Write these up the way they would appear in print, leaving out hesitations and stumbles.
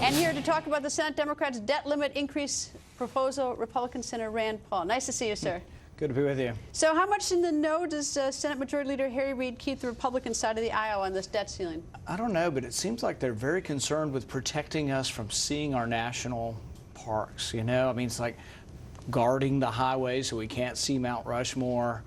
And here to talk about the Senate Democrats' debt limit increase proposal, Republican Senator Rand Paul. Nice to see you, sir. Good to be with you. So how much in the know does Senate Majority Leader Harry Reid keep the Republican side of the aisle on this debt ceiling? I don't know, but it seems like they're very concerned with protecting us from seeing our national parks. You know, I mean, it's like guarding the highway so we can't see Mount Rushmore,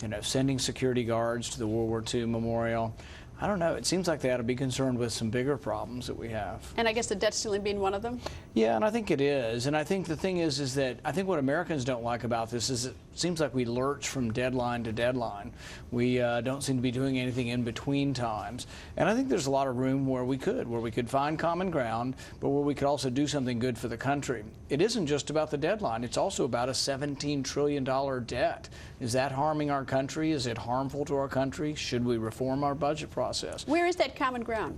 you know, sending security guards to the World War II Memorial. I don't know. It seems like they ought to be concerned with some bigger problems that we have. And I guess the debt ceiling being one of them? Yeah, and I think it is. And I think the thing is that I think what Americans don't like about this is it seems like we lurch from deadline to deadline. We don't seem to be doing anything in between times. And I think there's a lot of room where we could find common ground, but where we could also do something good for the country. It isn't just about the deadline. It's also about a $17 trillion debt. Is that harming our country? Is it harmful to our country? Should we reform our budget process? Where is that common ground?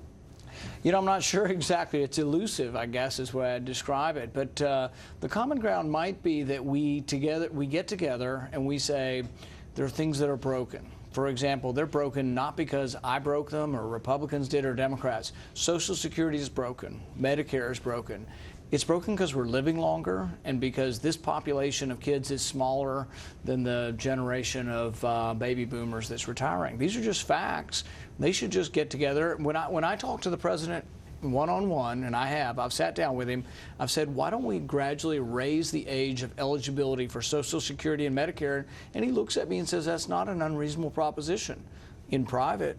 You know, I'm not sure exactly. It's elusive, I guess, is the way I'd describe it. But the common ground might be that we get together and we say there are things that are broken. For example, they're broken not because I broke them or Republicans did or Democrats. Social Security is broken. Medicare is broken. It's broken because we're living longer and because this population of kids is smaller than the generation of baby boomers that's retiring. These are just facts. They should just get together. When I talk to the president one-on-one, and I've sat down with him, I've said, why don't we gradually raise the age of eligibility for Social Security and Medicare? And he looks at me and says, that's not an unreasonable proposition in private.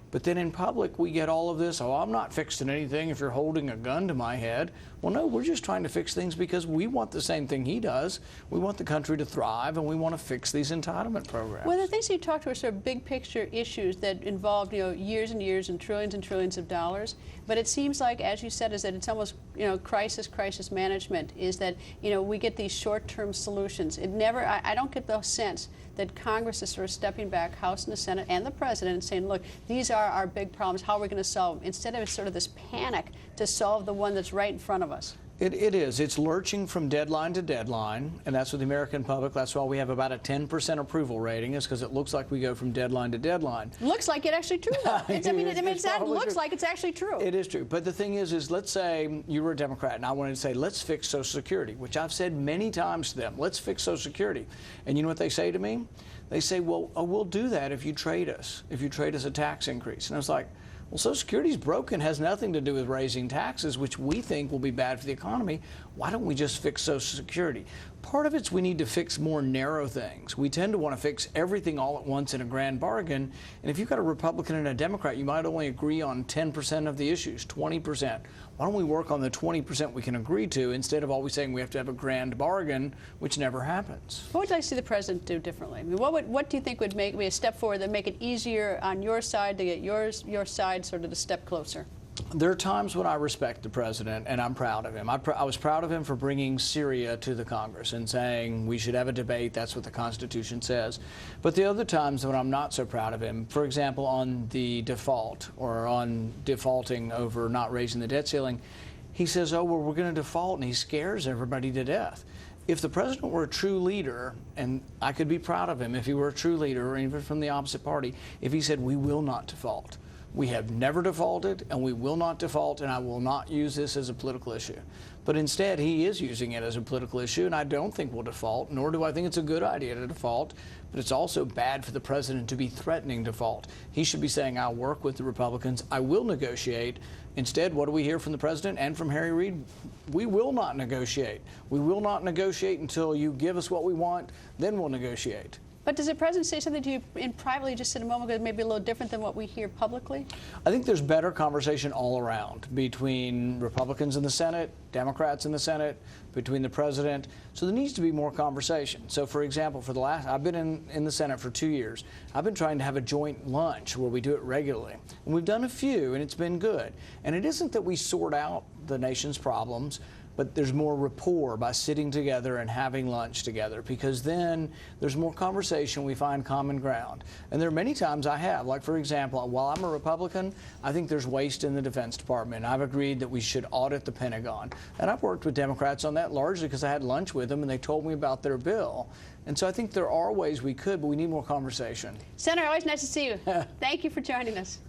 But then in public, we get all of this, oh, I'm not fixing anything if you're holding a gun to my head. Well, no, we're just trying to fix things because we want the same thing he does. We want the country to thrive, and we want to fix these entitlement programs. Well, the things you talked about are sort of big picture issues that involve, you know, years and years and trillions of dollars. But it seems like, as you said, is that it's almost, you know, crisis management is that, you know, we get these short-term solutions. It never, I don't get the sense that Congress is sort of stepping back, House and the Senate and the President, and saying, look, these are our big problems, how are we going to solve them? Instead of sort of this panic to solve the one that's right in front of us. It is. It's lurching from deadline to deadline, and that's with the American public. That's why we have about a 10% approval rating, is because it looks like we go from deadline to deadline. Looks like it actually true, though. It looks like it's actually true. It is true. But the thing is let's say you were a Democrat, and I wanted to say, let's fix Social Security, which I've said many times to them. Let's fix Social Security. And you know what they say to me? They say, well, we'll do that if you trade us a tax increase. And I was like, well, Social Security's broken, has nothing to do with raising taxes, which we think will be bad for the economy. Why don't we just fix Social Security? Part of it's we need to fix more narrow things. We tend to want to fix everything all at once in a grand bargain. And if you've got a Republican and a Democrat, you might only agree on 10% of the issues, 20%. Why don't we work on the 20% we can agree to instead of always saying we have to have a grand bargain, which never happens? What would you like to see the President do differently? I mean, what do you think would make a step forward that make it easier on your side to get your side sort of a step closer? There are times when I respect the President, and I'm proud of him. I was proud of him for bringing Syria to the Congress and saying we should have a debate. That's what the Constitution says. But the other times when I'm not so proud of him, for example, on the default or on defaulting over not raising the debt ceiling, he says, oh, well, we're going to default, and he scares everybody to death. If the President were a true leader, and I could be proud of him if he were a true leader, or even from the opposite party, if he said we will not default. We have never defaulted, and we will not default, and I will not use this as a political issue. But instead, he is using it as a political issue, and I don't think we'll default, nor do I think it's a good idea to default. But it's also bad for the President to be threatening default. He should be saying, I'll work with the Republicans. I will negotiate. Instead, what do we hear from the President and from Harry Reid? We will not negotiate. We will not negotiate until you give us what we want, then we'll negotiate. But does the President say something to you in privately just in a moment ago maybe a little different than what we hear publicly? I think there's better conversation all around between Republicans in the Senate, Democrats in the Senate, between the President. So there needs to be more conversation. So, for example, I've been in the Senate for 2 years. I've been trying to have a joint lunch where we do it regularly. And we've done a few, and it's been good. And it isn't that we sort out the nation's problems, but there's more rapport by sitting together and having lunch together, because then there's more conversation, we find common ground. And there are many times I have, like for example, while I'm a Republican, I think there's waste in the Defense Department. I've agreed that we should audit the Pentagon. And I've worked with Democrats on that largely because I had lunch with them and they told me about their bill. And so I think there are ways we could, but we need more conversation. Senator, always nice to see you. Thank you for joining us.